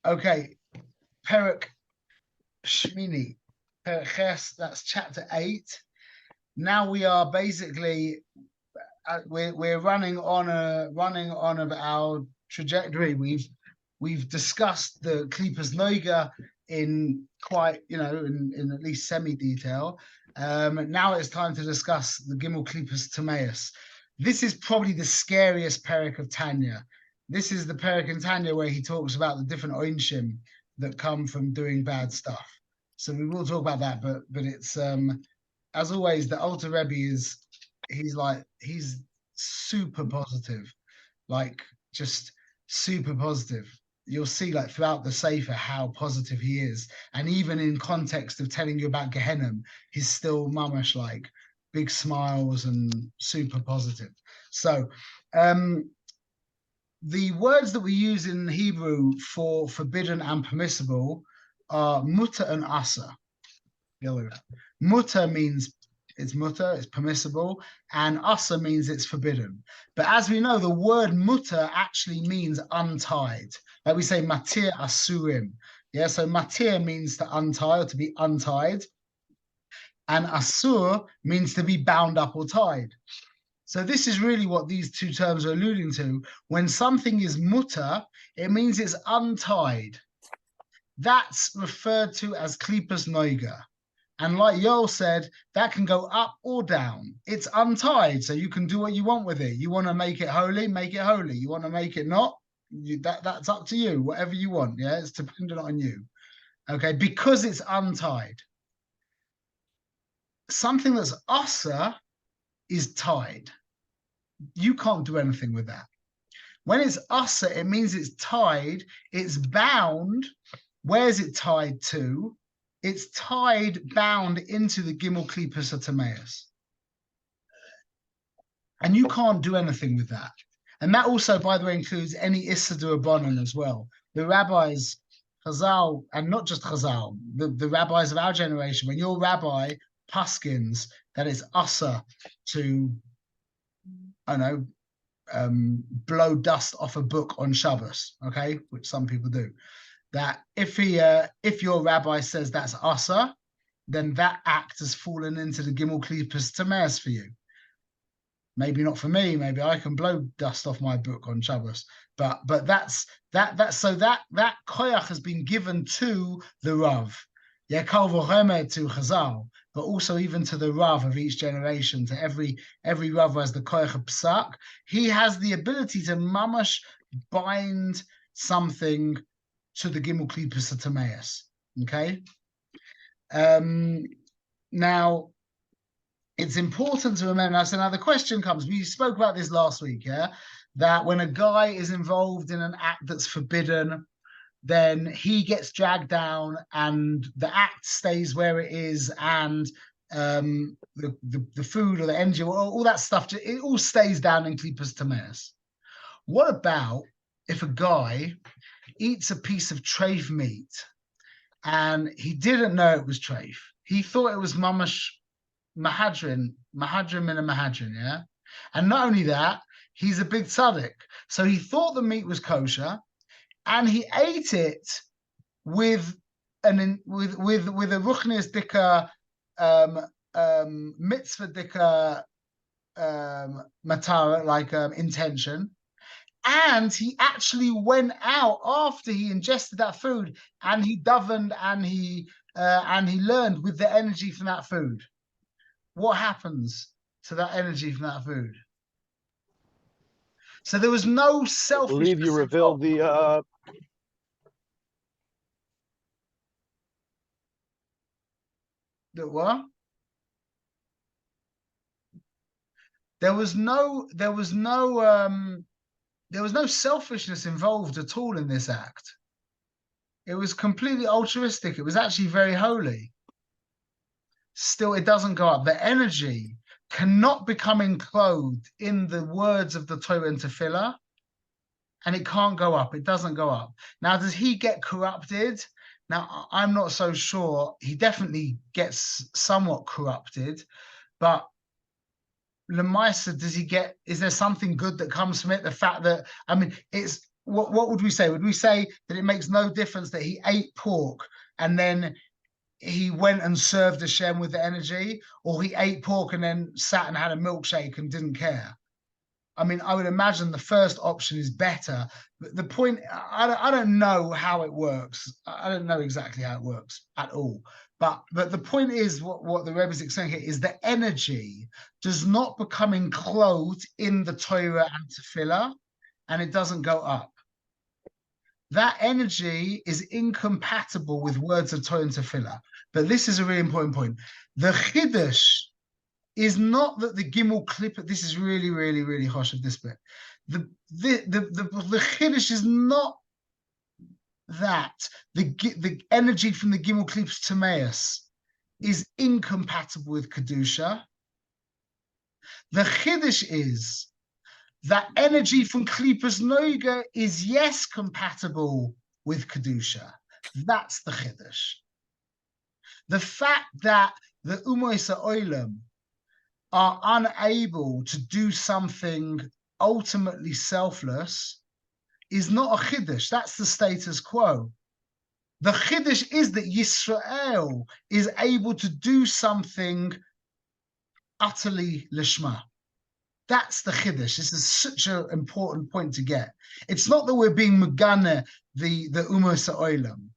Okay, Perek Shmini, Perek Ches, that's chapter 8. Now we are basically we're running on of our trajectory. We've discussed the Klipas Noiga in quite, in at least semi-detail. Now it's time to discuss the Gimmel Klipas Hata'maos. This is probably the scariest perek of Tanya. This is the perek in Tanya where he talks about the different oinshim that come from doing bad stuff. So we will talk about that, but it's as always, the Alter Rebbe he's super positive, like just super positive. You'll see like throughout the Sefer how positive he is. And even in context of telling you about Gehenna, he's still mamash like big smiles and super positive. So the words that we use in Hebrew for forbidden and permissible are mutter and asa. Mutter means it's mutter, it's permissible, and asa means it's forbidden. But as we know, the word mutter actually means untied. Like we say matir asurim. Yeah, so matir means to untie or to be untied. And asur means to be bound up or tied. So this is really what these two terms are alluding to. When something is mutter, it means it's untied. That's referred to as klipas noiga. And like Yoel said, that can go up or down. It's untied, so you can do what you want with it. You want to make it holy, make it holy. You want to make it not, that's up to you, whatever you want. Yeah, it's dependent on you. Okay, because it's untied. Something that's asa is tied. You can't do anything with that. When it's asa, it means it's tied, it's bound. Where's it tied to? It's tied, bound into the Gimmel Klipas Hata'maos. And you can't do anything with that. And that also, by the way, includes any Issa D'Rabbanan as well. The rabbis, Chazal, and not just Chazal, the rabbis of our generation, when your rabbi paskins that it's asa to, I don't know, blow dust off a book on Shabbos, okay, which some people do. That if your rabbi says that's asa, then that act has fallen into the Gimmel Klipas Hata'maos for you. Maybe not for me. Maybe I can blow dust off my book on Shabbos. But that's so that koyach has been given to the Rav. Yeah, kal v'chomer to Chazal, but also even to the Rav of each generation, to every Rav who has the koyach of psak. He has the ability to mamash bind something to the Gimmel Klipas Hata'maos. Okay. Now, it's important to remember. So now the question comes. We spoke about this last week, yeah, that when a guy is involved in an act that's forbidden, then he gets dragged down, and the act stays where it is, and the food or the energy, all that stuff, it all stays down in Klipas Hata'maos. What about if a guy eats a piece of treif meat and he didn't know it was treif? He thought it was mamash mahadrin min a mahadrin, yeah? And not only that, he's a big tzaddik. So he thought the meat was kosher, and he ate it with a ruchnius dika mitzvah dika matara, like intention. And he actually went out after he ingested that food, and he davened, and he learned with the energy from that food. What happens to that energy from that food? So there was no selfishness. I believe you revealed the what? There was no selfishness involved at all in this act. It was completely altruistic. It was actually very holy. Still, it doesn't go up. The energy cannot become enclosed in the words of the Torah and Tefillah, and it can't go up. It doesn't go up. Now, does he get corrupted? Now, I'm not so sure. He definitely gets somewhat corrupted, but Lemaisa, is there something good that comes from it? The fact that, I mean, it's what would we say? Would we say that it makes no difference that he ate pork and then he went and served Hashem with the energy, or he ate pork and then sat and had a milkshake and didn't care? I mean, I would imagine the first option is better. But the point, I don't know how it works. I don't know exactly how it works at all. But the point is, what the Rebbe is saying here is the energy does not become enclosed in the Torah and Tefillah, and it doesn't go up. That energy is incompatible with words of Torah and Tefillah. But this is a really important point. The Chiddush is not that the Gimmel Klipas, this is really, really, really harsh of this bit. The Chiddush is not that the energy from the Gimmel Klipas Hata'maos is incompatible with Kedusha. The Chiddush is that energy from Klipas Noiga is, yes, compatible with Kedusha. That's the Chiddush. The fact that the Umos HaOlam are unable to do something ultimately selfless is not a Chiddush. That's the status quo. The Chiddush is that Yisrael is able to do something utterly lishma. That's the Chiddush. This is such an important point to get. It's not that we're being Megane the Umos HaOlam.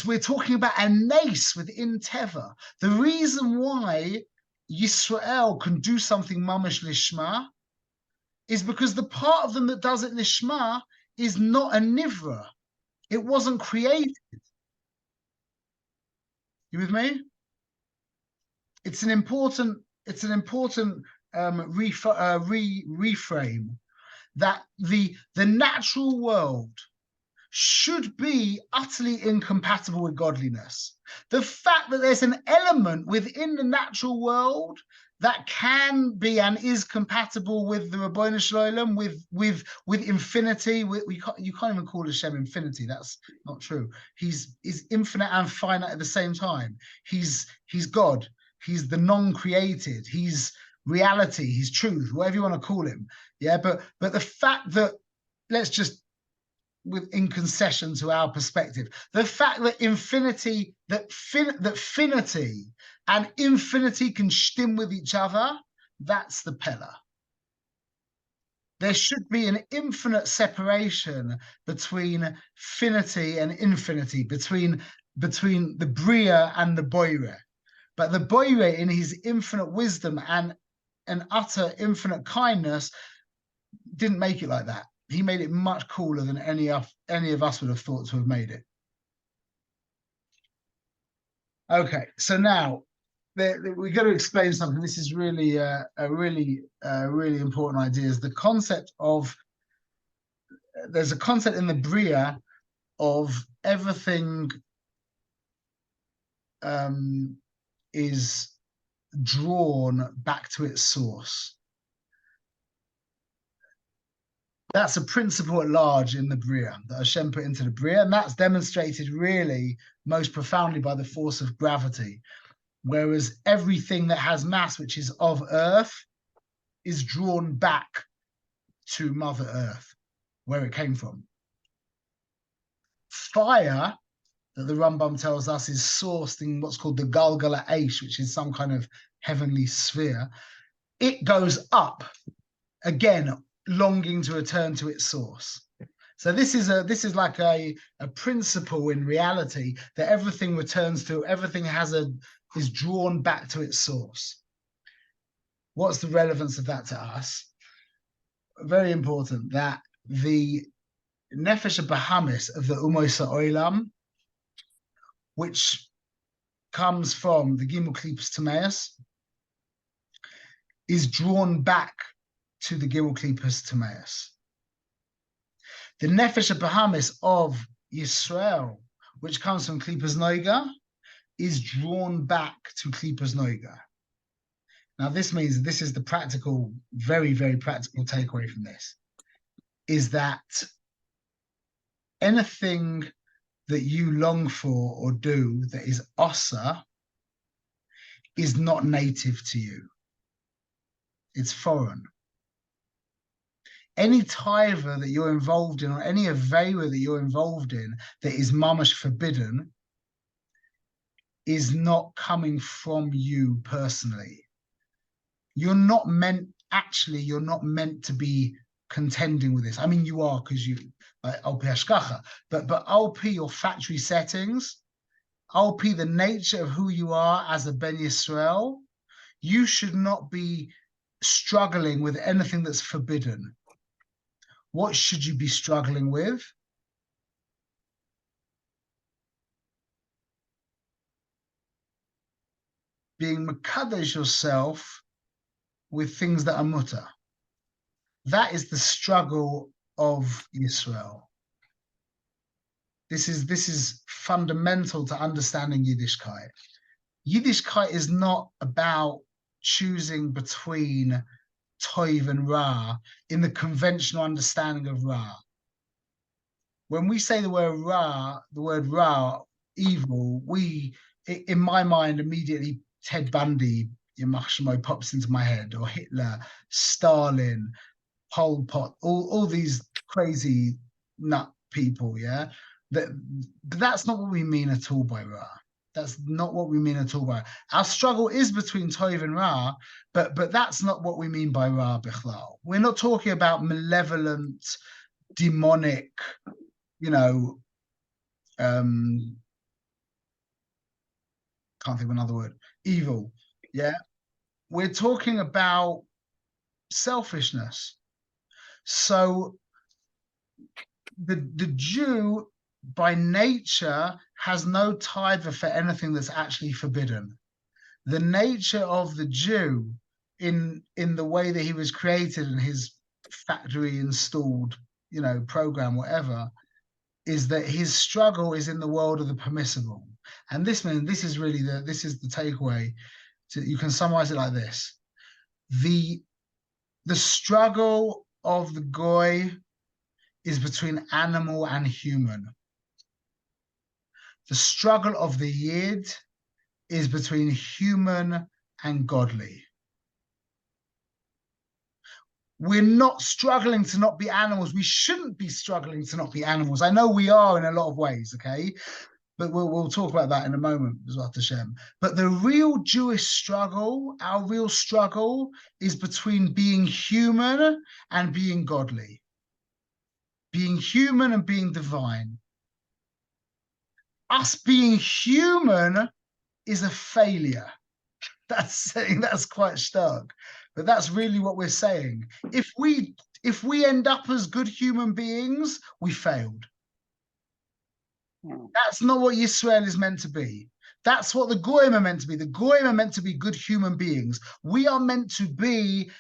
We're talking about a nace within Teva. The reason why Yisrael can do something mamash lishma is because the part of them that does it lishma is not a nivra. It wasn't created. You with me? It's an important reframe that the natural world should be utterly incompatible with godliness. The fact that there's an element within the natural world that can be and is compatible with the Rabboni Shalom, with infinity. You can't even call Hashem infinity. That's not true. He's infinite and finite at the same time. He's God. He's the non-created. He's reality. He's truth. Whatever you want to call him. Yeah, but the fact that, let's just, in concession to our perspective, the fact that infinity, that finity and infinity can stim with each other, that's the Pella. There should be an infinite separation between finity and infinity, between the Bria and the Boire. But the Boire, in his infinite wisdom and an utter infinite kindness, didn't make it like that. He made it much cooler than any of us would have thought to have made it. Okay, so now we've got to explain something. This is really a really important idea. Is the concept of, there's a concept in the Bria of everything is drawn back to its source. That's a principle at large in the Bria that Hashem put into the Bria, and that's demonstrated really most profoundly by the force of gravity. Whereas everything that has mass, which is of Earth, is drawn back to Mother Earth, where it came from. Fire, that the Rambam tells us, is sourced in what's called the Galgala Aish, which is some kind of heavenly sphere. It goes up, again, longing to return to its source. So this is like a principle in reality that everything returns to, everything is drawn back to its source. What's the relevance of that to us? Very important that the Nefesh Bahamis of the Umos HaOlam, which comes from the Gimmel Klipas Hata'maos, is drawn back to the Gimmel Klipas Hata'maos. The Nefesh Bahamis of Yisrael, which comes from Klipas Noiga, is drawn back to Klipas Noiga. Now, this means, this is the practical, very, very practical takeaway from this, is that anything that you long for or do that is osa is not native to you. It's foreign. Any taiva that you're involved in, or any avera that you're involved in that is mamash forbidden, is not coming from you personally. You're not meant to be contending with this. I mean, you are, because you Alpi Hashkacha, but Alpi your factory settings, Alpi the nature of who you are as a Ben Yisrael, you should not be struggling with anything that's forbidden. What should you be struggling with? Being mekadesh yourself with things that are mutter. That is the struggle of Yisrael. This is fundamental to understanding Yiddishkeit. Yiddishkeit is not about choosing between Toiv and Ra in the conventional understanding of Ra. When we say the word Ra, evil, in my mind, immediately Ted Bundy, Yamashimo, pops into my head, or Hitler, Stalin, Pol Pot, all these crazy nut people, yeah? That's not what we mean at all by Ra. That's not what we mean at all by our struggle is between Toiv and Ra, but that's not what we mean by Ra Bichlal. We're not talking about malevolent, demonic, can't think of another word, evil, yeah? We're talking about selfishness. So the Jew by nature has no taiva for anything that's actually forbidden. The nature of the Jew in the way that he was created and his factory installed, program, whatever, is that his struggle is in the world of the permissible. And this is really the takeaway. You can summarize it like this. The struggle of the goy is between animal and human. The struggle of the Yid is between human and godly. We're not struggling to not be animals. We shouldn't be struggling to not be animals. I know we are in a lot of ways, okay? But we'll talk about that in a moment, Hashem. But the real Jewish struggle, our real struggle, is between being human and being godly. Being human and being divine. Us being human is a failure. That's quite stark, but that's really what we're saying. If we end up as good human beings, we failed. That's not what Yisrael is meant to be. That's what the Goyim are meant to be. The Goyim are meant to be good human beings. We are meant to be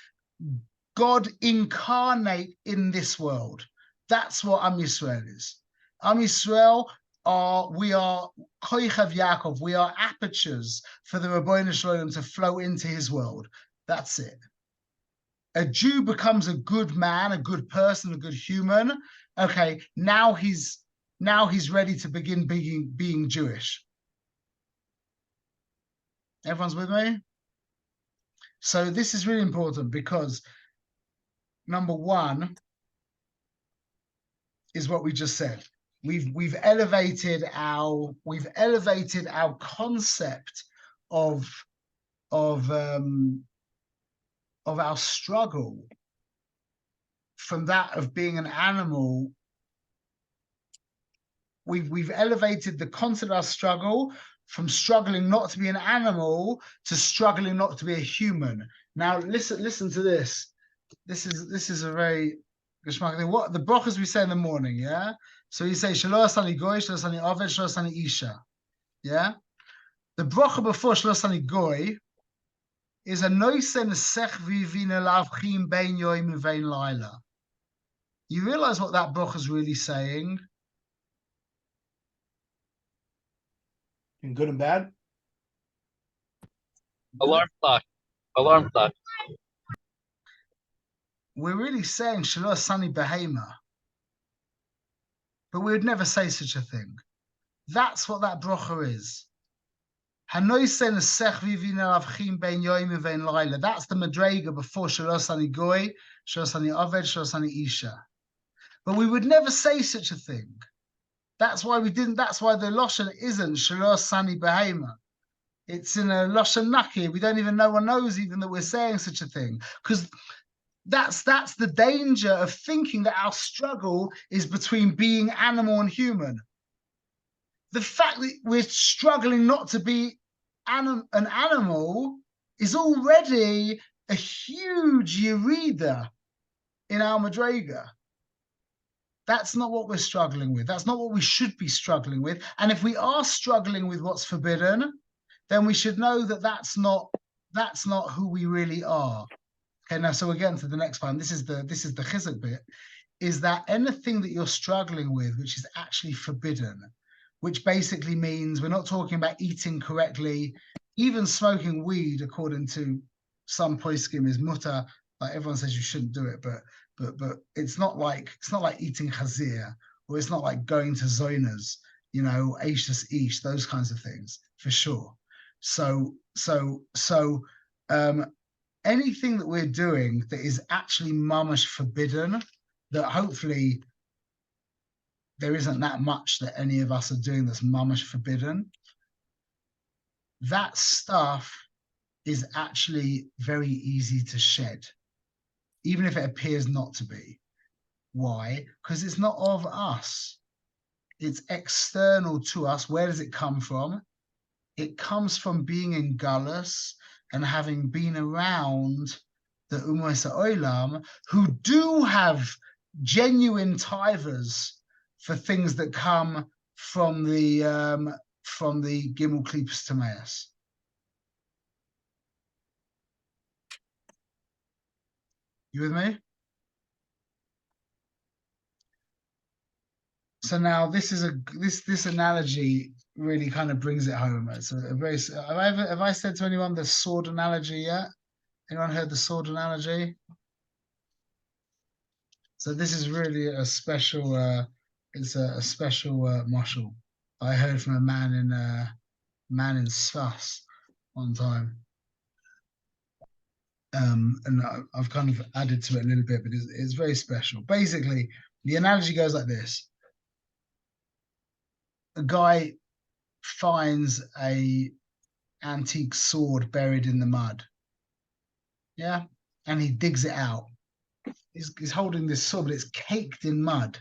God incarnate in this world. That's what Am Yisrael is. Am Yisrael we are Koichav Yaakov. We are apertures for the Rabbeinu Shalom to flow into his world. That's it. A Jew becomes a good man, a good person, a good human. Okay, now he's ready to begin being Jewish. Everyone's with me? So this is really important because number one is what we just said. We've elevated our concept of our struggle from that of being an animal. We've elevated the concept of our struggle from struggling not to be an animal to struggling not to be a human. Now listen to this. This is a very geschmack thing. What the brachas we say in the morning, yeah? So you say Shelo asani goy, Shelo asani aved, Shelo asani isha. Yeah? The bracha before Shelo asani goy is a noisen sech vivin elav chim bein yoim vein laila. You realize what that bracha is really saying? In good and bad? Alarm clock. Alarm clock. We're really saying Shelo asani behema. But we would never say such a thing. That's what that bracha is. That's the Madrega before Shalosani Goy, Shalosani Oved, Shalosani Isha. But we would never say such a thing. That's why we didn't. That's why the Loshan isn't Shalosani Behema. It's in a Loshan Naki. We don't even, no one knows even that we're saying such a thing. Because that's the danger of thinking that our struggle is between being animal and human. The fact that we're struggling not to be an animal is already a huge yerida in our Madrega. That's not what we're struggling with. That's not what we should be struggling with. And if we are struggling with what's forbidden, then we should know that that's not who we really are. Okay, now so again to the next one. This is the chizuk bit, is that anything that you're struggling with, which is actually forbidden, which basically means we're not talking about eating correctly, even smoking weed, according to some poskim, is mutter. Like everyone says you shouldn't do it, but it's not like eating chazir, or it's not like going to zonas, Aishas Ish, those kinds of things, for sure. So anything that we're doing that is actually mamash forbidden, that hopefully there isn't that much that any of us are doing that's mamash forbidden, that stuff is actually very easy to shed, even if it appears not to be. Why? Because it's not of us. It's external to us. Where does it come from? It comes from being in Galus and having been around the Umois Olam, who do have genuine tivers for things that come from the Gimmel Klipas Hata'maos. You with me? So now this is this analogy really kind of brings it home. It's a very. Have I said to anyone the sword analogy yet? Anyone heard the sword analogy? So this is really a special. It's a special mashal I heard from a man in Sfas one time. And I've kind of added to it a little bit, but it's very special. Basically, the analogy goes like this. A guy finds a antique sword buried in the mud. Yeah. And he digs it out. He's holding this sword, but it's caked in mud.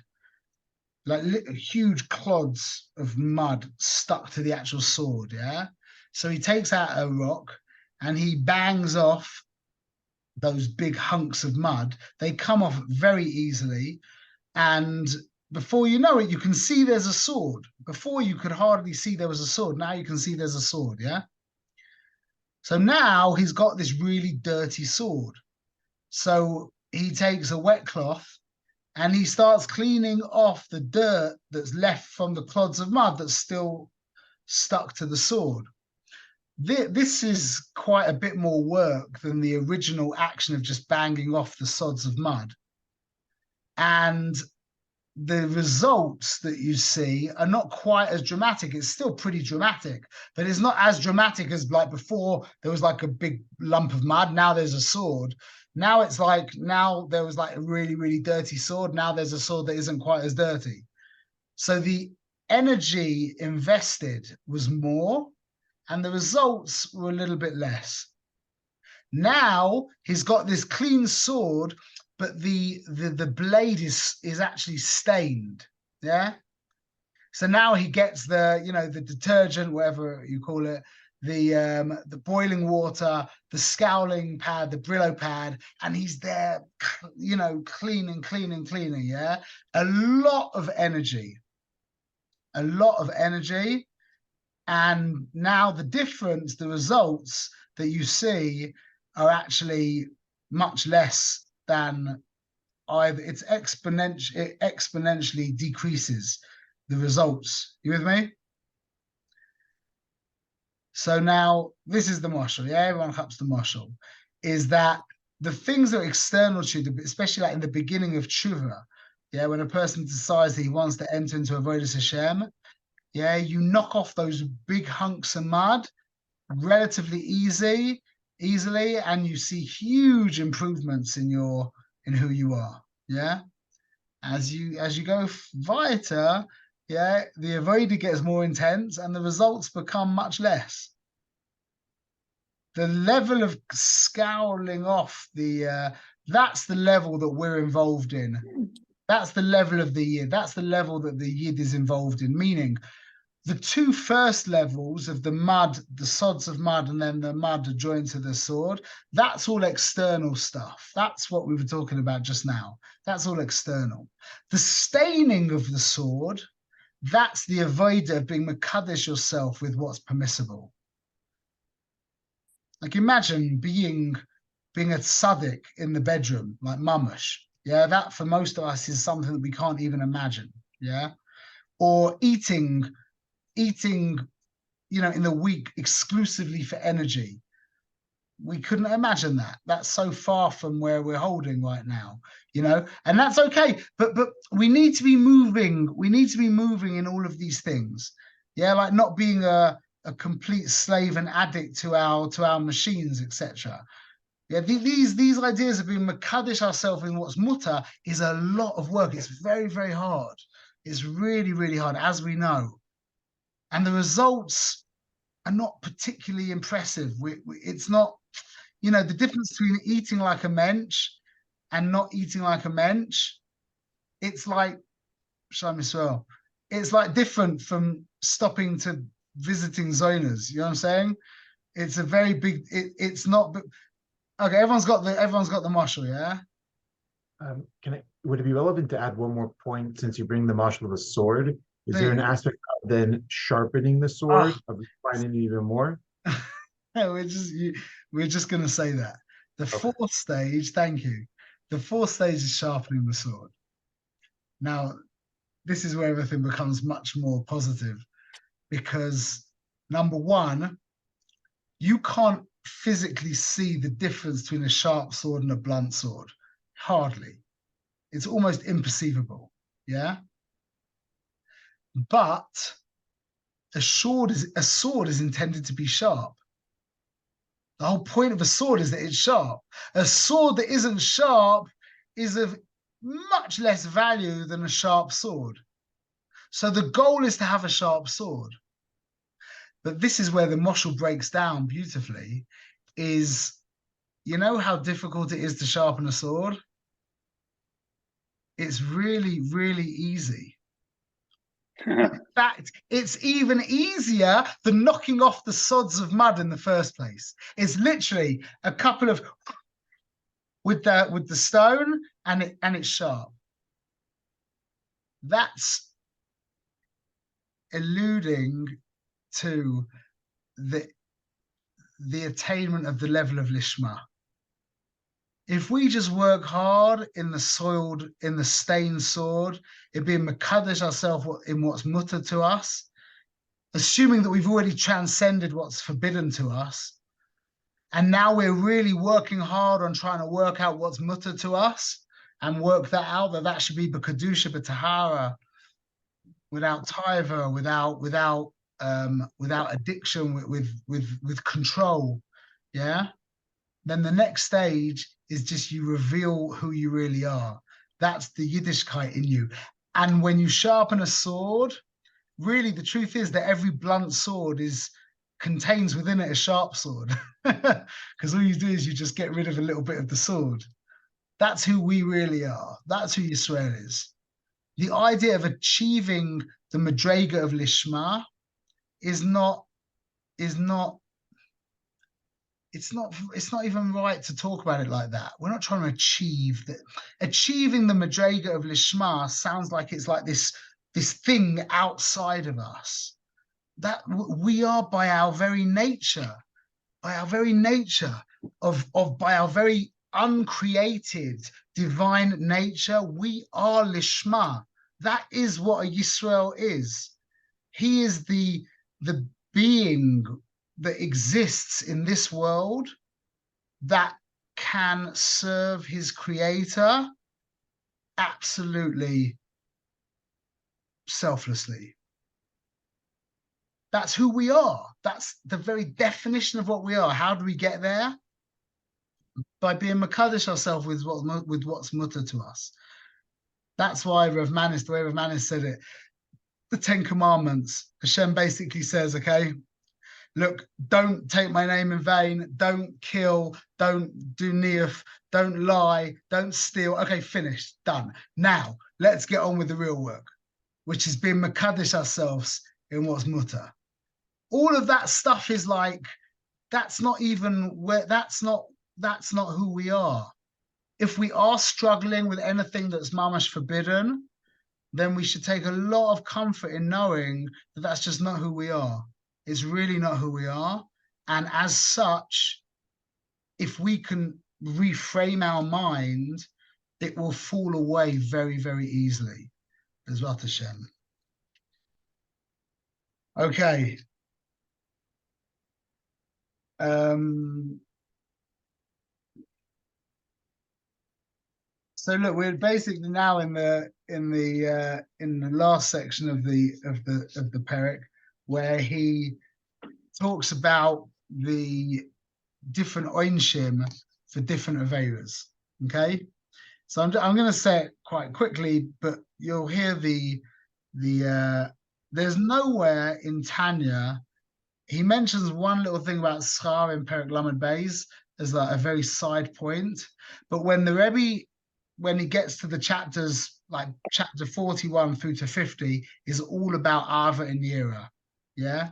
Like huge clods of mud stuck to the actual sword. Yeah. So he takes out a rock and he bangs off those big hunks of mud. They come off very easily. And before you know it, you can see there's a sword. Before you could hardly see there was a sword. Now you can see there's a sword, yeah? So now he's got this really dirty sword. So he takes a wet cloth and he starts cleaning off the dirt that's left from the clods of mud that's still stuck to the sword. This is quite a bit more work than the original action of just banging off the sods of mud. And the results that you see are not quite as dramatic. It's still pretty dramatic, but it's not as dramatic as like before. There was like a big lump of mud. Now there's a sword. Now it's like, now there was like a really, really dirty sword. Now there's a sword that isn't quite as dirty. So the energy invested was more and the results were a little bit less. Now he's got this clean sword, but the blade is actually stained. Yeah. So now he gets the the detergent, whatever you call it, the boiling water, the scouring pad, the Brillo pad, and he's there, cleaning. Yeah. A lot of energy. And now the difference, the results that you see are actually much less than either. It's it exponentially decreases the results. You with me? So now this is the mashal. Yeah, everyone helps the mashal. Is that the things that are external to you, especially like in the beginning of tshuva, yeah, when a person decides that he wants to enter into avodas Hashem, yeah, you knock off those big hunks of mud relatively easily, and you see huge improvements in who you are. Yeah. As you go weiter, yeah, the avodah gets more intense and the results become much less. The level of scowling off that's the level that we're involved in. That's the level of the Yid. That's the level that the Yid is involved in, meaning the two first levels of the mud, the sods of mud, and then the mud joined to the sword, that's all external stuff. That's what we were talking about just now. That's all external. The staining of the sword, that's the avodah of being mekadesh yourself with what's permissible. Like imagine being a tzaddik in the bedroom, like mamash. Yeah, that for most of us is something that we can't even imagine. Yeah, or eating, in the week exclusively for energy. We couldn't imagine that. That's so far from where we're holding right now, and that's okay. But we need to be moving. We need to be moving in all of these things. Yeah, like not being a complete slave and addict to our machines, etc. Yeah, these ideas of being mekadesh ourselves in what's mutter is a lot of work. It's very, very hard. It's really, really hard, as we know. And the results are not particularly impressive. It's not, the difference between eating like a mensch and not eating like a mensch, it's like, Shalom Yisrael, it's like different from stopping to visiting zonas. You know what I'm saying? It's a very big, it's not, okay, everyone's got the marshal, yeah? Would it be relevant to add one more point since you bring the marshal of a sword? Is there an aspect of then sharpening the sword, of refining it even more? we're just gonna say that. The fourth stage, thank you. The fourth stage is sharpening the sword. Now, this is where everything becomes much more positive because number one, you can't physically see the difference between a sharp sword and a blunt sword. Hardly. It's almost imperceivable. Yeah. But a sword is intended to be sharp. The whole point of a sword is that it's sharp. A sword that isn't sharp is of much less value than a sharp sword. So the goal is to have a sharp sword. But this is where the moshel breaks down beautifully, is how difficult it is to sharpen a sword? It's really, really easy. In fact, it's even easier than knocking off the sods of mud in the first place. It's literally a couple of with the stone and it's sharp. That's alluding to the attainment of the level of lishma. If we just work hard in the stained sword, it being mekadesh ourselves in what's mutter to us, assuming that we've already transcended what's forbidden to us, and now we're really working hard on trying to work out what's mutter to us and work that out, that should be b'kedusha, b'tahara, without taiva, without addiction, with control, yeah. Then the next stage is just you reveal who you really are. That's the Yiddishkeit in you. And when you sharpen a sword, really the truth is that every blunt sword contains within it a sharp sword. Because all you do is you just get rid of a little bit of the sword. That's who we really are. That's who Yisrael is. The idea of achieving the Madrega of Lishma is not it's not even right to talk about it like that. We're not trying to achieve that. Achieving the Madrega of Lishma sounds like it's like this thing outside of us. That we are by our very nature, by our very uncreated divine nature, we are Lishma. That is what a Yisrael is. He is the being that exists in this world that can serve his creator absolutely selflessly. That's who we are. That's the very definition of what we are. How do we get there? By being Makadish ourselves with what's mutter to us. That's why Rav Manis, the way Rav Manis said it, the 10 Commandments, Hashem basically says, okay, look, don't take my name in vain, don't kill, don't do niyuf, don't lie, don't steal. Okay, finished, done. Now, let's get on with the real work, which is being Makadish ourselves in what's mutter. All of that stuff is like, that's not even where, that's not who we are. If we are struggling with anything that's mamash forbidden, then we should take a lot of comfort in knowing that that's just not who we are. It's really not who we are. And as such, if we can reframe our mind, it will fall away very, very easily. Bezrat Hashem. Okay. So look, we're basically now in the last section of the perek, where he talks about the different oinshim for different averas. Okay, so I'm going to say it quite quickly, but you'll hear there's nowhere in Tanya he mentions one little thing about schar in perek lamed beis as like a very side point, but when the Rebbe, when he gets to the chapters, like chapter 41 through to 50, is all about Ava and Yira. Yeah.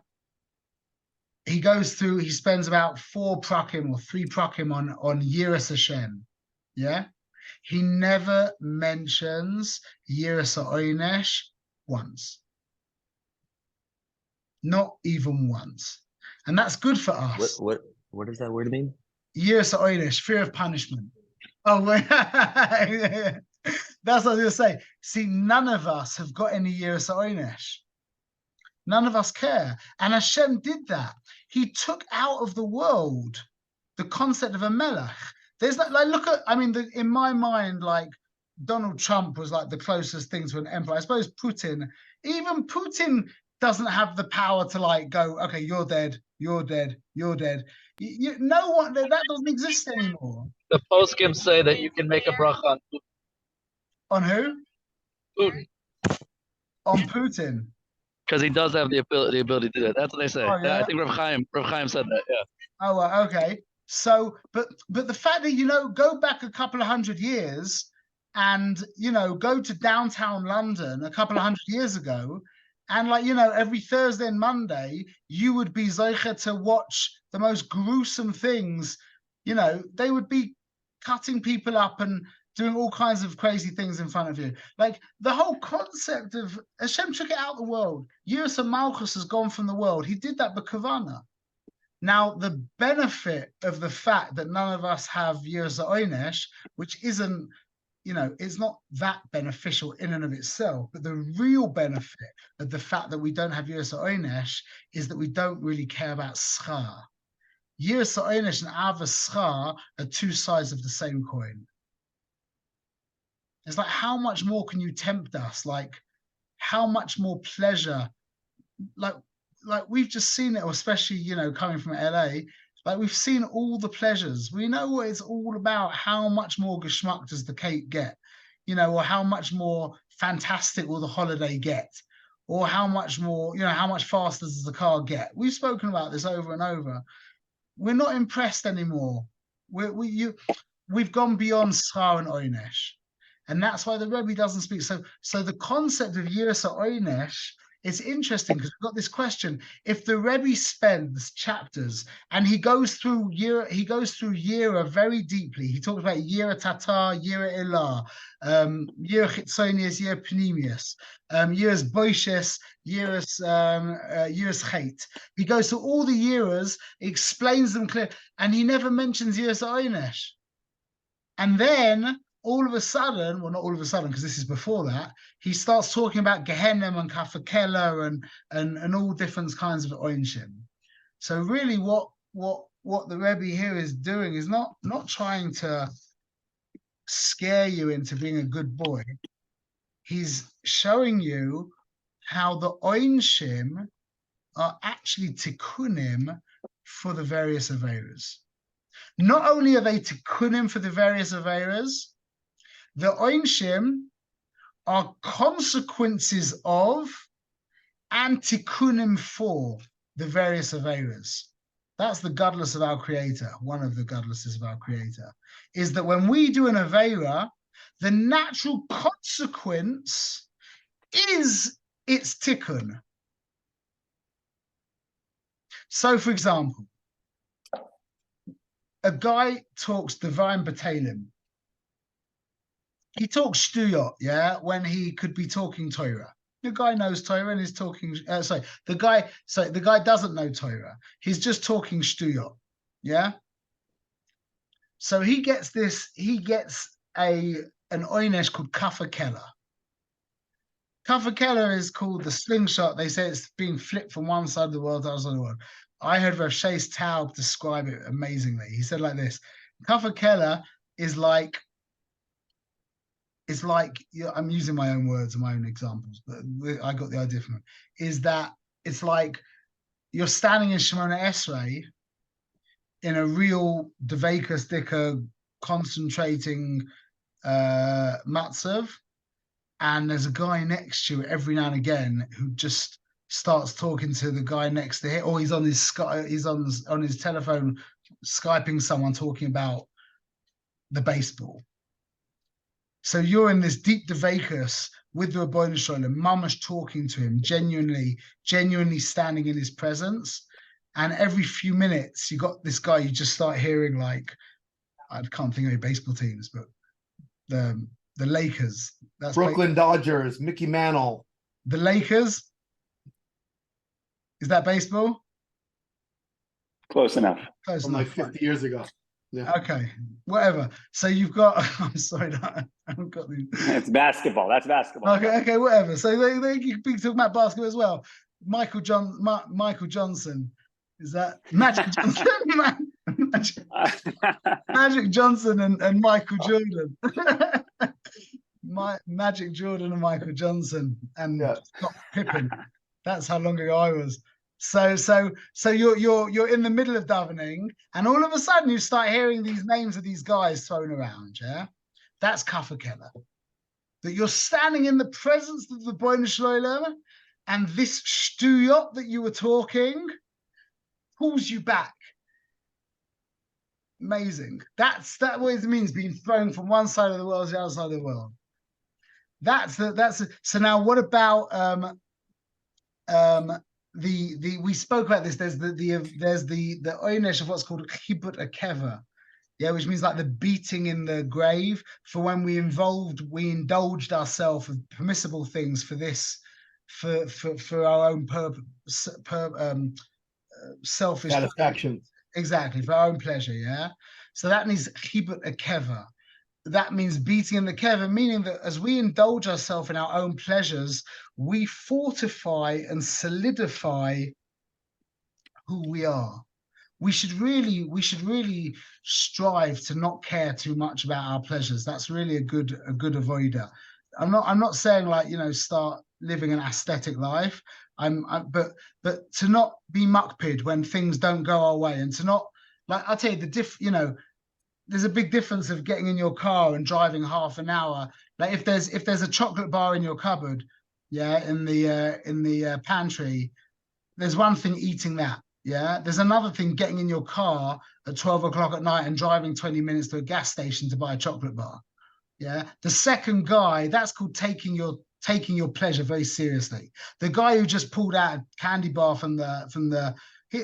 He goes through, he spends about 4 prakim or 3 prakim on Yiras Hashem. Yeah. He never mentions Yiras HaOynesh once. Not even once. And that's good for us. What does that word mean? Yiras HaOynesh, fear of punishment. Oh, wait. That's what I was going to say. See, none of us have got any Yiras HaOynesh. None of us care. And Hashem did that. He took out of the world the concept of a melech. There's that, like, look at, I mean, in my mind, like, Donald Trump was like the closest thing to an emperor. I suppose Putin, even Putin doesn't have the power to like go, okay, you're dead, you're dead, you're dead. No one, that doesn't exist anymore. The poskim say that you can make a bracha on On who? Putin. On Putin. Because he does have the ability to do that. That's what they say. Oh, yeah? I think Rav Chaim said that, yeah. Oh, well, okay. So, but the fact that, you know, go back a couple of 100 years and, you know, go to downtown London a couple of 100 years ago, and like, you know, every Thursday and Monday, you would be zeicher to watch the most gruesome things. You know, they would be cutting people up and doing all kinds of crazy things in front of you. Like the whole concept of Hashem took it out of the world. Yiras Malchus has gone from the world. He did that b'kavana. Now, the benefit of the fact that none of us have Yiras HaOynesh, which isn't, you know, it's not that beneficial in and of itself, but the real benefit of the fact that we don't have Yiras HaOynesh is that we don't really care about schar. Yiras HaOynesh and Ava schar are 2 sides of the same coin. It's like, how much more can you tempt us? Like, how much more pleasure? Like we've just seen it, especially, you know, coming from LA, like we've seen all the pleasures. We know what it's all about. How much more geschmack does the cake get? You know, or how much more fantastic will the holiday get? Or how much more, you know, how much faster does the car get? We've spoken about this over and over. We're not impressed anymore. We've gone beyond schar and oynesh. And that's why the Rebbe doesn't speak. So the concept of Yiras HaOynesh, it's interesting because we've got this question. If the Rebbe spends chapters and he goes through Yira very deeply. He talks about Yira Tatar, Yira Ilah, Yira Chitzonius, Yira Pneumius, Yiras Boishes, Yiras Chait. He goes through all the Yiras, explains them clear, and he never mentions Yiras HaOynesh. And then all of a sudden, well, not all of a sudden, because this is before that, he starts talking about Gehenna and Kafakela and all different kinds of oinshim. So really what the Rebbe here is doing is not trying to scare you into being a good boy. He's showing you how the oinshim are actually tikkunim for the various averas. Not only are they tikkunim for the various averas, the oinshim are consequences of and tikkunim for the various averas. That's the godless of our Creator. One of the godlesses of our Creator is that when we do an avera, the natural consequence is its tikkun. So, for example, a guy talks divine batalim. He talks shtuyot, yeah, when he could be talking Torah. The guy knows Torah and is talking. The guy doesn't know Torah. He's just talking shtuyot, yeah. So he gets this. He gets an oynesh called kafakela. Kafakela is called the slingshot. They say it's being flipped from one side of the world to the other side of the world. I heard Rav Shais Taub describe it amazingly. He said like this: Kafakela is like. It's like, I'm using my own words and my own examples, but I got the idea from it. Is that it's like you're standing in Shemona Esrei in a real Deveka sticker concentrating matzav, and there's a guy next to you every now and again who just starts talking to the guy next to him, or he's on his on his telephone Skyping someone talking about the baseball. So you're in this deep devakus with the Rebbeinu Shalom, mamash talking to him, genuinely standing in his presence. And every few minutes, you got this guy, you just start hearing like, I can't think of any baseball teams, but the Lakers. That's Brooklyn Dodgers, Mickey Mantle. The Lakers. Is that baseball? Close enough. Close From enough. like 50 years ago. Yeah. Okay, whatever. So you've got, I'm sorry, I haven't got the. It's basketball. That's basketball. Okay, whatever. So they could be talking about basketball as well. Michael Johnson. Is that Magic Johnson? Magic Johnson and Michael Jordan. Magic Jordan and Michael Johnson and Scott Pippen. That's how long ago I was. So you're in the middle of davening, and all of a sudden you start hearing these names of these guys thrown around. Yeah, that's kafakela. That you're standing in the presence of the Rebbeinu Shalom, and this shtuyot that you were talking pulls you back. Amazing. That's what it means, being thrown from one side of the world to the other side of the world. So now what about we spoke about this. There's the oynesh of what's called chibut akeva, yeah, which means like the beating in the grave for when we indulged ourselves with permissible things for this, for our own selfish Satisfaction. Exactly, for our own pleasure, yeah. So that means chibut akeva. That means beating in the keva, meaning that as we indulge ourselves in our own pleasures, we fortify and solidify who we are. We should really strive to not care too much about our pleasures. That's really a good avoider. I'm not saying like, start living an aesthetic life. But to not be muckpid when things don't go our way, and to not, like, I'll tell you there's a big difference of getting in your car and driving half an hour. Like if there's a chocolate bar in your cupboard, yeah, in the pantry, there's one thing eating that, yeah. There's another thing getting in your car at 12 o'clock at night and driving 20 minutes to a gas station to buy a chocolate bar, yeah. The second guy, that's called taking your pleasure very seriously. The guy who just pulled out a candy bar from the he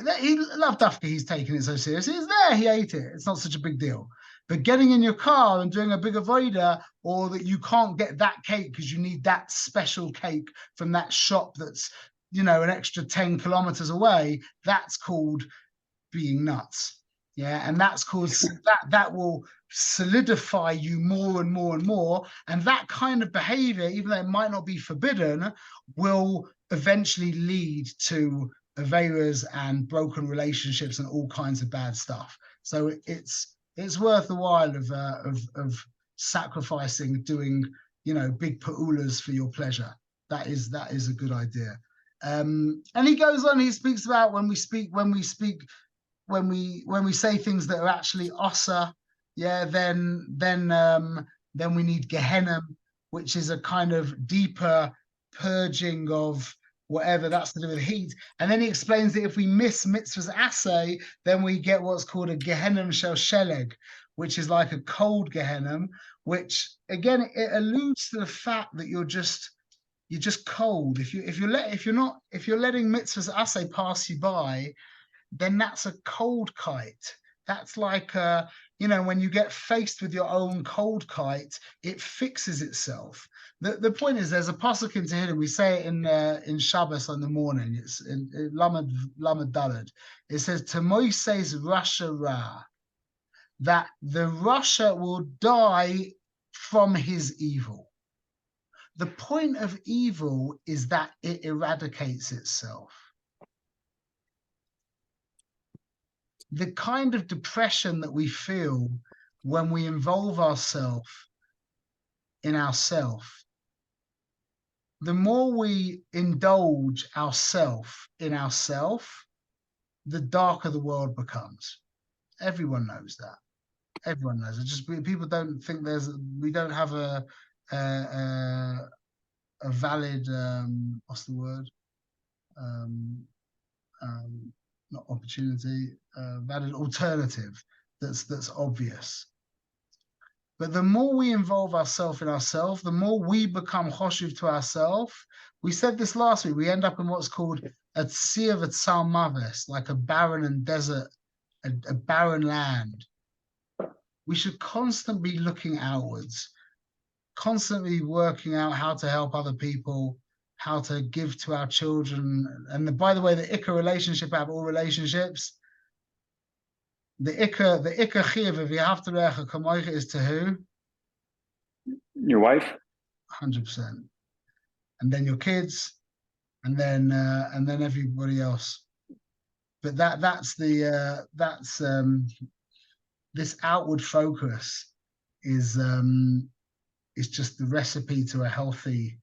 loved after he's taking it so seriously. It's there, he ate it. It's not such a big deal. But getting in your car and doing a big avoider, or that you can't get that cake because you need that special cake from that shop that's, an extra 10 kilometers away, that's called being nuts. Yeah, and that's called that will solidify you more and more and more. And that kind of behavior, even though it might not be forbidden, will eventually lead to averas and broken relationships and all kinds of bad stuff. So it's worth the while of sacrificing, doing big pa'ulas for your pleasure. That is a good idea. And he goes on, he speaks about when we say things that are actually osa, yeah, then we need Gehenna, which is a kind of deeper purging of whatever that's to do with heat. And then he explains that if we miss mitzvahs assay, then we get what's called a Gehenna shel sheleg, which is like a cold Gehenna, which again it alludes to the fact that you're just cold. If you're letting mitzvahs assay pass you by, then that's a cold kite. That's like when you get faced with your own cold kite, it fixes itself. The point is, there's a pasuk in Tehillim. We say it in Shabbos in the morning. It's in Lamed Daled. It says, "Tamoy says Rasha Ra," that the Rasha will die from his evil. The point of evil is that it eradicates itself. The kind of depression that we feel when we involve ourselves in ourself, the more we indulge ourself in ourself, the darker the world becomes. Everyone knows that. Everyone knows it. Just people don't think we don't have a valid what's the word? Not opportunity, valid alternative that's obvious. But the more we involve ourselves in ourselves, the more we become choshuv to ourselves. We said this last week. We end up in what's called a tzir v'tzal maves, like a barren and desert, a barren land. We should constantly be looking outwards, constantly working out how to help other people, how to give to our children. And by the way, the ikka relationship out of all relationships, the ikka chiyuv of V'ahavta L'reacha Kamocha is to who? Your wife? 100%. And then your kids, and then everybody else. But that's this outward focus is just the recipe to a healthy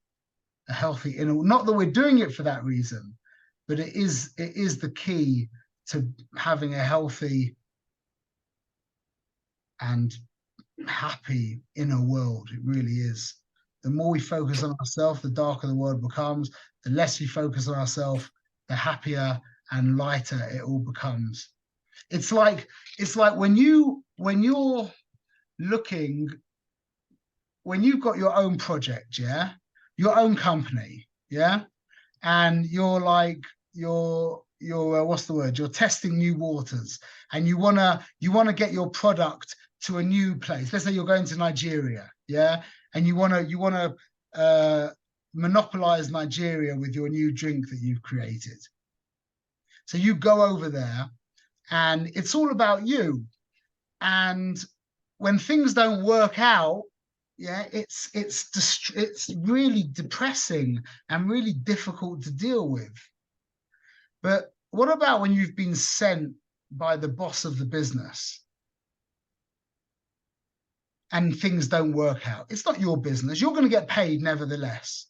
inner. Not that we're doing it for that reason, but it is the key to having a healthy and happy inner world. It really is. The more we focus on ourselves, the darker the world becomes. The less we focus on ourselves, the happier and lighter it all becomes. It's like when you're looking, when you've got your own project, yeah, your own company, yeah, and you're what's the word? You're testing new waters, and you wanna get your product to a new place. Let's say you're going to Nigeria, yeah, and you wanna monopolize Nigeria with your new drink that you've created. So you go over there, and it's all about you. And when things don't work out, yeah, it's really depressing and really difficult to deal with. But what about when you've been sent by the boss of the business and things don't work out? It's not your business. You're going to get paid nevertheless.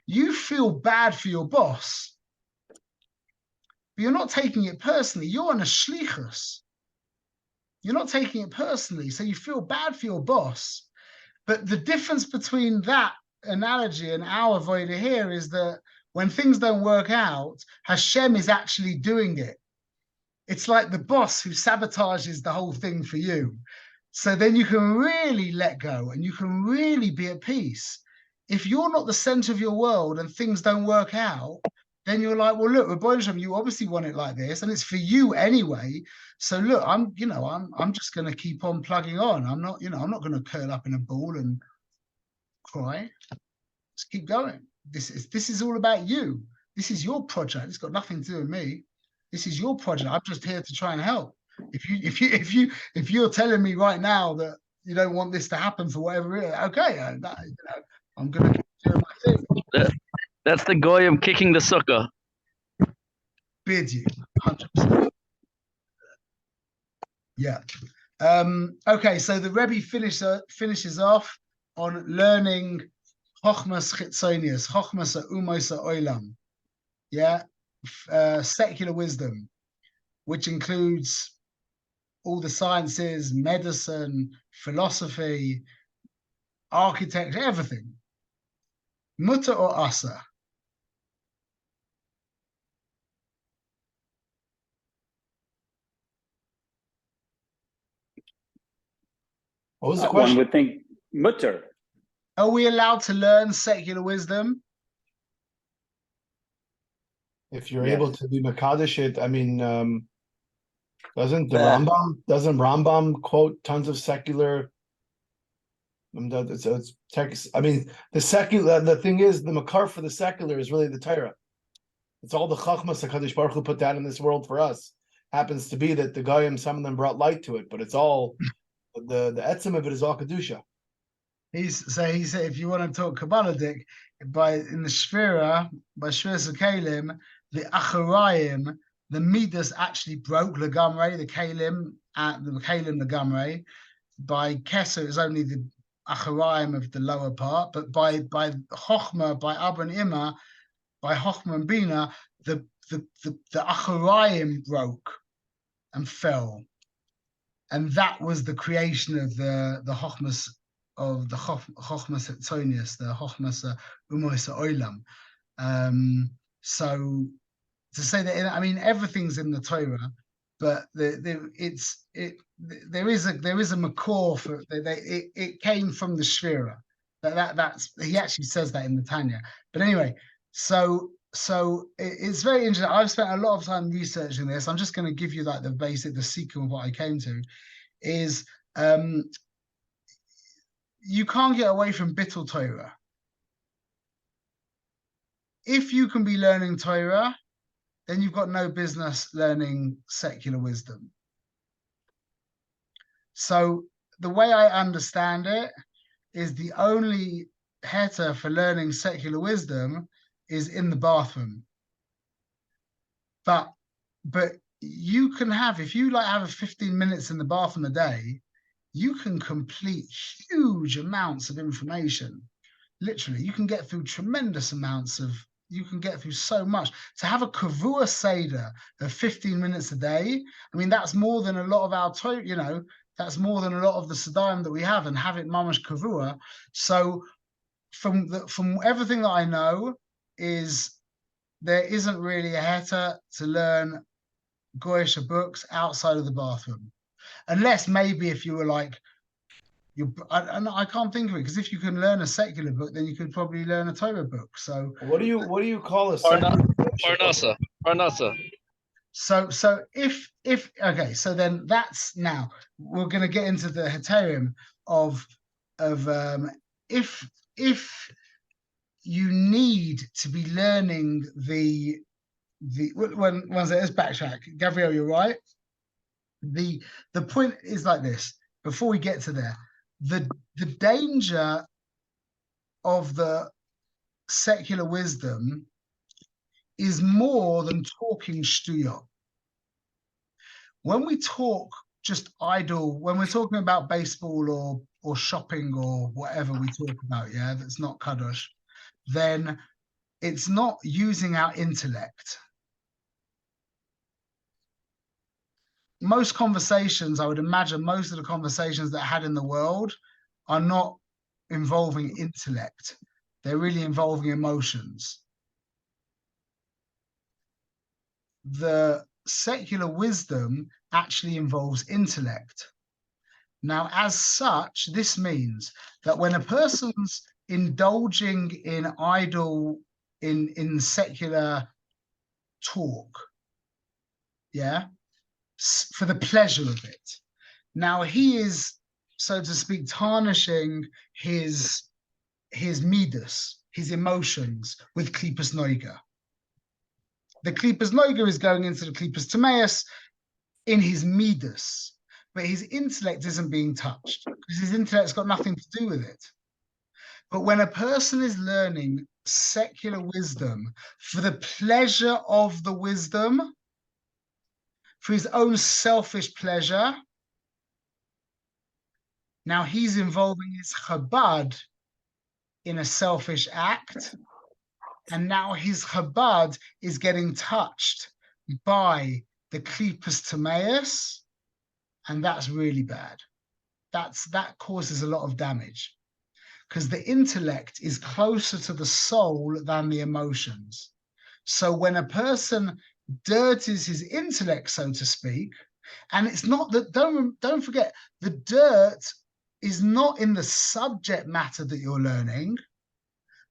You feel bad for your boss, but you're not taking it personally. You're on a shlichus. You're not taking it personally, so you feel bad for your boss. But the difference between that analogy and our avodah here is that when things don't work out, Hashem is actually doing it. It's like the boss who sabotages the whole thing for you. So then you can really let go and you can really be at peace. If you're not the center of your world and things don't work out, then you're like, well, look, Rebbeinu Shalom, you obviously want it like this, and it's for you anyway. So look, I'm just going to keep on plugging on. I'm not going to curl up in a ball and cry. Just keep going. This is all about you. This is your project. It's got nothing to do with me. This is your project. I'm just here to try and help. If you're telling me right now that you don't want this to happen for whatever reason, okay, I'm going to keep doing my thing. That's the goyim kicking the sukkah. Bid you, 100%. Yeah. Okay, so the Rebbe finishes off on learning Chochmas chitzonius, Chochmas umos oilam. Yeah, secular wisdom, which includes all the sciences, medicine, philosophy, architecture, everything. Mutter or asa? What was the One question? would think mutter. Are we allowed to learn secular wisdom? If you're Yes. able to be Makadish it, I mean, doesn't Yeah. Rambam quote tons of secular? It's text. I mean, the secular. The thing is, the makar for the secular is really the Torah. It's all the chachmas Hakadosh Baruch Hu put down in this world for us. Happens to be that the goyim, some of them brought light to it, but it's all the etzem of it is all kedusha. He said if you want to talk Kabbalistic, in the Shvira, by Shvira Kalim, the Acharayim, the Midas actually broke Lagamre, the Kalim Lagamre. By Kesser, it's only the Acharayim of the lower part, but by Chochma, by Abba and Ima, by Chochma and Bina, the Acharayim broke and fell. And that was the creation of the Chochmas of the Chochmas Etzonius, the Chochmas Umos Oilam. So to say that, I mean, everything's in the Torah, but there is a makor for it came from the Shvira. That's he actually says that in the Tanya. But anyway, so it's very interesting. I've spent a lot of time researching this. I'm just going to give you like the sequence of what I came to is you can't get away from Bittul Torah. If you can be learning Torah, then you've got no business learning secular wisdom. So the way I understand it is the only heter for learning secular wisdom is in the bathroom. But you can have, if you like have 15 minutes in the bathroom a day, you can complete huge amounts of information. Literally, you can get through tremendous amounts of, you can get through so much. To have a kavua seder of 15 minutes a day, I mean, that's more than a lot of our, that's more than a lot of the sedarim that we have, and have it mamash kavua. So from everything that I know is there isn't really a heter to learn Goyish books outside of the bathroom. Unless maybe if you were like, I can't think of it, because if you can learn a secular book, then you could probably learn a Torah book. So What do you call a secular? Parnasa. So if okay, so then that's, now we're going to get into the heterim of if you need to be learning let's backtrack. Gabriel, you're right. The point is like this. Before we get to there, the danger of the secular wisdom is more than talking shtuyot. When we talk just idle, when we're talking about baseball or shopping or whatever we talk about, yeah, that's not kadosh, then it's not using our intellect. Most conversations, I would imagine most of the conversations that I had in the world are not involving intellect. They're really involving emotions. The secular wisdom actually involves intellect. Now, as such, this means that when a person's indulging in idle, in secular talk, yeah, for the pleasure of it, now he is, so to speak, tarnishing his midas, his emotions, with Klipas Noiga. The Klipas Noiga is going into the Klipas Hata'maos in his midas, but his intellect isn't being touched, because his intellect's got nothing to do with it. But when a person is learning secular wisdom for the pleasure of the wisdom, for his own selfish pleasure, now he's involving his Chabad in a selfish act, and now his Chabad is getting touched by the Klipas Hata'maos, and that's really bad. That causes a lot of damage, because the intellect is closer to the soul than the emotions. So when a person dirties his intellect, so to speak, and it's not that, don't forget, the dirt is not in the subject matter that you're learning.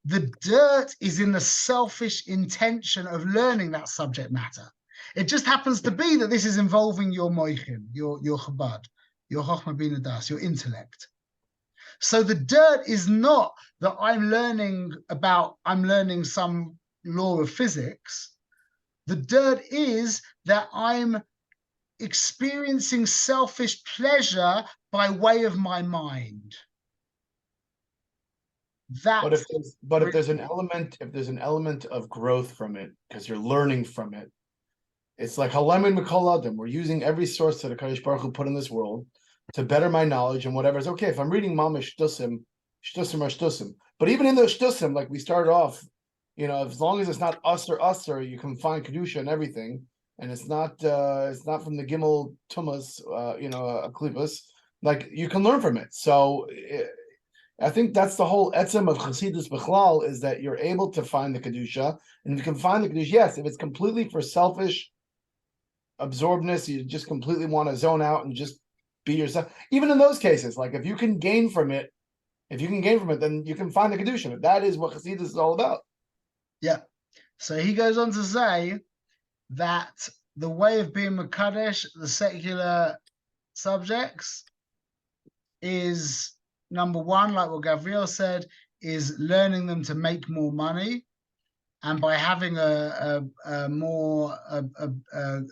The dirt is in the selfish intention of learning that subject matter. It just happens to be that this is involving your moichin, your Chabad, your Chochmah Bina Das, your intellect. So the dirt is not that I'm learning some law of physics. The dirt is that I'm experiencing selfish pleasure by way of my mind. But if there's an element of growth from it, because you're learning from it, it's like halamin mikol adam. We're using every source that the Kadosh Baruch Hu put in this world to better my knowledge and whatever. It's okay if I'm reading mamish shtusim are shtusim. But even in those shtusim, like we started off, as long as it's not usser, you can find kedusha and everything, and it's not from the Gimmel tumas, a Klipas, like you can learn from it. So I think that's the whole etzem of Chassidus Bechlal, is that you're able to find the kedusha, and if you can find the kedusha, yes, if it's completely for selfish absorbedness, you just completely want to zone out and just be yourself. Even in those cases, like if you can gain from it, then you can find the kedusha. But that is what Chassidus is all about. Yeah. So he goes on to say that the way of being Mekadesh, the secular subjects, is number one, like what Gavriel said, is learning them to make more money. And by having a more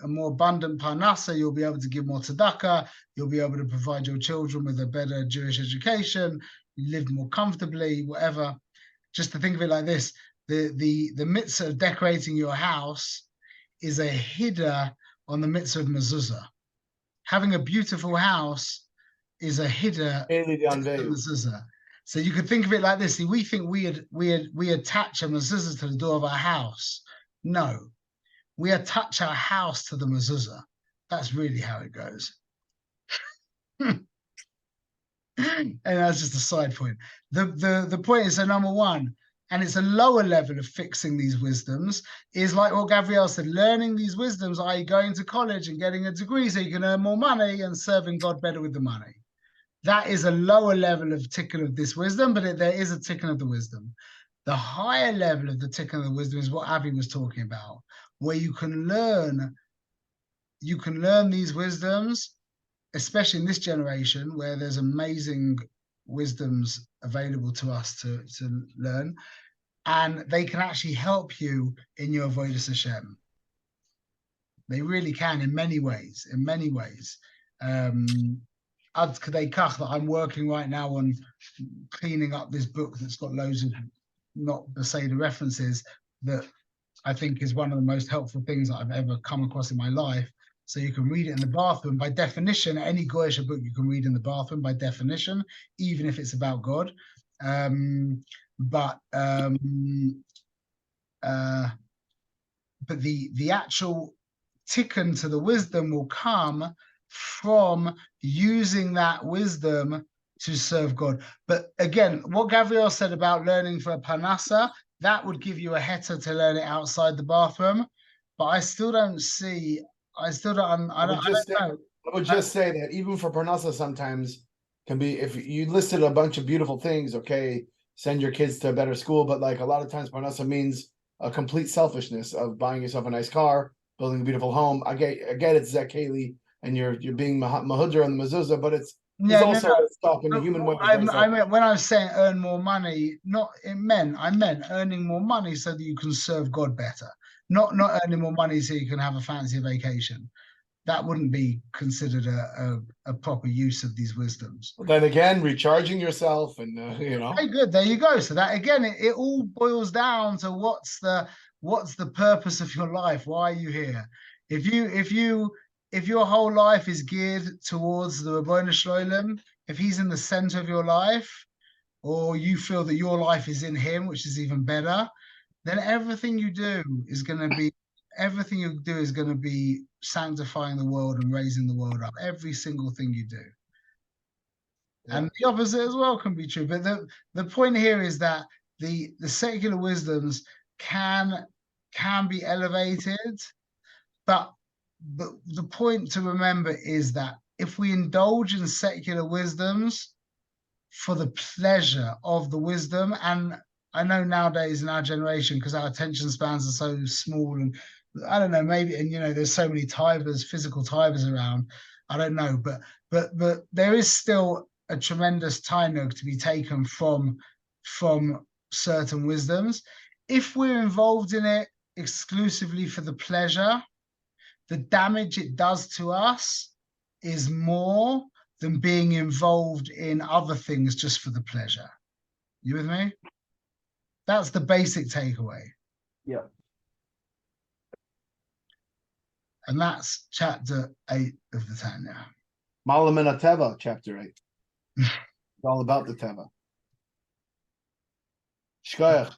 abundant parnasa, you'll be able to give more tzedakah. You'll be able to provide your children with a better Jewish education. You live more comfortably, whatever. Just to think of it like this: the mitzvah of decorating your house is a hiddah on the mitzvah of mezuzah. Having a beautiful house is a hiddah on mezuzah. So you could think of it like this. See, we think we attach a mezuzah to the door of our house. No, we attach our house to the mezuzah. That's really how it goes. And that's just a side point. The point is, so number one, and it's a lower level of fixing these wisdoms, is like what Gabrielle said, learning these wisdoms, i.e. going to college and getting a degree so you can earn more money and serving God better with the money. That is a lower level of tikkun of this wisdom, but there is a tikkun of the wisdom. The higher level of the tikkun of the wisdom is what Avi was talking about, where you can learn these wisdoms, especially in this generation where there's amazing wisdoms available to us to learn, and they can actually help you in your avodas Hashem. They really can in many ways. Ad Kadei Kach, that I'm working right now on cleaning up this book that's got loads of not to say the references, that I think is one of the most helpful things that I've ever come across in my life. So you can read it in the bathroom. By definition, any Goyish book you can read in the bathroom by definition, even if it's about God. But the actual tikkun to the wisdom will come from using that wisdom to serve God. But again, what Gabriel said about learning for a parnasa, that would give you a heter to learn it outside the bathroom. But I still don't see. I would just say that even for parnasa, sometimes can be, if you listed a bunch of beautiful things, okay, send your kids to a better school, but like a lot of times parnasa means a complete selfishness of buying yourself a nice car, building a beautiful home. I get it's Zakeli, and you're being mahudra on the mezuzah, but it's also stuff in the human way. I meant when I was saying earn more money, I meant earning more money so that you can serve God better. Not earning more money so you can have a fancy vacation. That wouldn't be considered a proper use of these wisdoms. But then again, recharging yourself and Very good. There you go. So that again, it all boils down to what's the purpose of your life? Why are you here? If your whole life is geared towards the Rabboni Shloim, if he's in the center of your life, or you feel that your life is in him, which is even better, then everything you do is going to be sanctifying the world and raising the world up. Every single thing you do. And the opposite as well can be true. But the point here is that the secular wisdoms can be elevated, but the point to remember is that if we indulge in secular wisdoms for the pleasure of the wisdom, and I know nowadays in our generation, because our attention spans are so small, and I don't know, maybe, and there's so many physical tithers around. I don't know, but there is still a tremendous tainug to be taken from certain wisdoms. If we're involved in it exclusively for the pleasure, the damage it does to us is more than being involved in other things just for the pleasure. You with me? That's the basic takeaway. Yeah. And that's chapter 8 of the Tanya. Malam and Teva, chapter 8. It's all about the Teva. Shkoyach.